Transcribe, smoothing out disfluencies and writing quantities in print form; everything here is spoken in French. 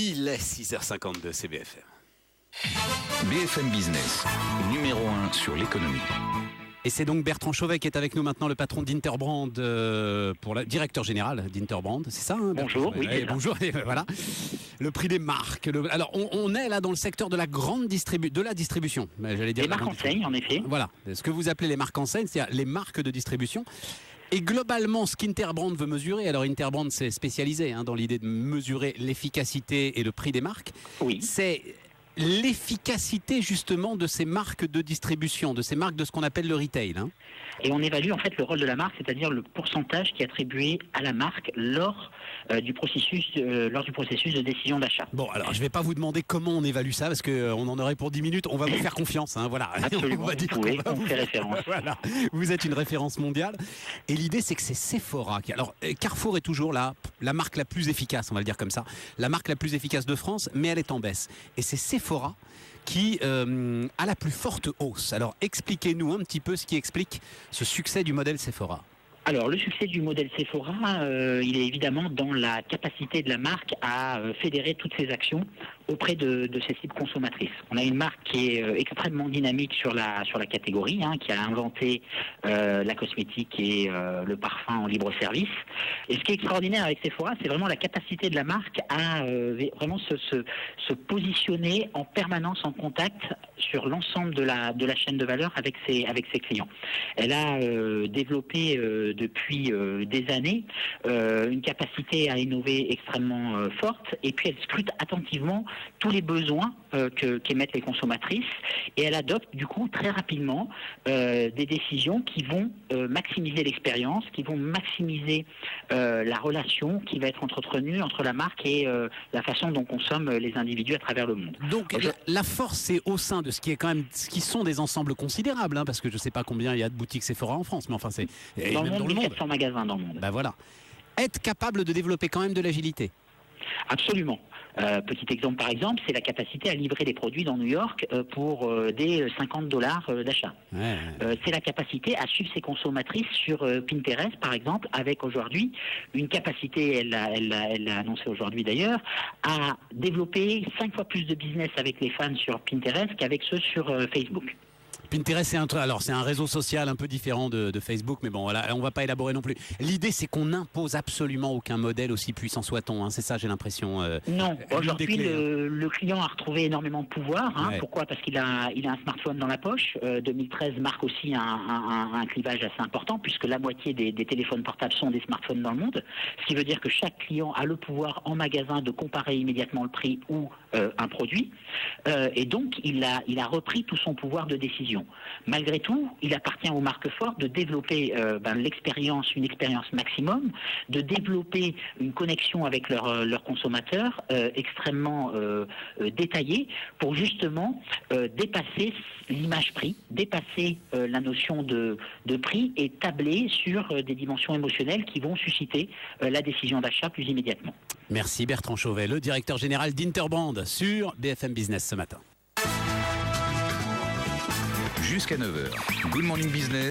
Il est 6h52, c'est BFM. BFM Business, numéro 1 sur l'économie. Et c'est donc Bertrand Chauvet qui est avec nous maintenant, le patron d'Interbrand, directeur général d'Interbrand, c'est ça Bonjour, oui, c'est ça. Bonjour, et voilà. Le prix des marques. Alors, on est là dans le secteur de la grande distribution. J'allais dire les marques enseignes, en effet. Voilà, ce que vous appelez les marques enseignes, c'est-à-dire les marques de distribution. Et globalement, ce qu'Interbrand veut mesurer, alors Interbrand c'est spécialisé dans l'idée de mesurer l'efficacité et le prix des marques, Oui. c'est l'efficacité justement de ces marques de distribution, de ces marques de ce qu'on appelle le retail. Et on évalue en fait le rôle de la marque, c'est-à-dire le pourcentage qui est attribué à la marque lors du processus de décision d'achat. Bon, alors je ne vais pas vous demander comment on évalue ça, parce qu'on en aurait pour 10 minutes, on va vous faire confiance. Voilà. Absolument, on va dire on fait référence. Voilà. Vous êtes une référence mondiale. Et l'idée, c'est que c'est Sephora. Alors, Carrefour est toujours la marque la plus efficace, on va le dire comme ça, la marque la plus efficace de France, mais elle est en baisse. Et c'est Sephora qui a la plus forte hausse. Alors, expliquez-nous un petit peu ce qui explique ce succès du modèle Sephora. Alors, le succès du modèle Sephora, il est évidemment dans la capacité de la marque à fédérer toutes ses actions auprès de ses cibles consommatrices. On a une marque qui est extrêmement dynamique sur la catégorie, qui a inventé la cosmétique et le parfum en libre service. Et ce qui est extraordinaire avec Sephora, c'est vraiment la capacité de la marque à vraiment se positionner en permanence en contact sur l'ensemble de la chaîne de valeur avec ses clients. Elle a développé depuis des années une capacité à innover extrêmement forte, et puis elle scrute attentivement tous les besoins qu'émettent les consommatrices, et elle adopte du coup très rapidement des décisions qui vont maximiser l'expérience, qui vont maximiser la relation qui va être entretenue entre la marque et la façon dont consomment les individus à travers le monde. Donc la force, c'est au sein de ce qui sont des ensembles considérables, parce que je ne sais pas combien il y a de boutiques Sephora en France, mais enfin c'est dans le monde, 1400 magasins dans le monde. Ben voilà. Être capable de développer quand même de l'agilité. Absolument. Petit exemple par exemple, c'est la capacité à livrer des produits dans New York pour des $50 d'achat. Ouais. C'est la capacité à suivre ses consommatrices sur Pinterest par exemple, avec aujourd'hui une capacité, elle l'a annoncé aujourd'hui d'ailleurs, à développer 5 fois plus de business avec les fans sur Pinterest qu'avec ceux sur Facebook. Pinterest, c'est un réseau social un peu différent de Facebook, mais bon, voilà, on va pas élaborer non plus. L'idée, c'est qu'on n'impose absolument aucun modèle, aussi puissant soit-on. C'est ça, j'ai l'impression. Non, aujourd'hui, le client a retrouvé énormément de pouvoir. Ouais. Pourquoi ? Parce qu'il a un smartphone dans la poche. 2013 marque aussi un clivage assez important, puisque la moitié des téléphones portables sont des smartphones dans le monde. Ce qui veut dire que chaque client a le pouvoir en magasin de comparer immédiatement le prix ou un produit. Et donc, il a repris tout son pouvoir de décision. Malgré tout, il appartient aux marques fortes de développer une expérience maximum, de développer une connexion avec leurs consommateurs extrêmement détaillée pour justement dépasser l'image prix, dépasser la notion de prix et tabler sur des dimensions émotionnelles qui vont susciter la décision d'achat plus immédiatement. Merci Bertrand Chauvet, le directeur général d'Interbrand sur BFM Business ce matin. Jusqu'à 9h. Good Morning Business.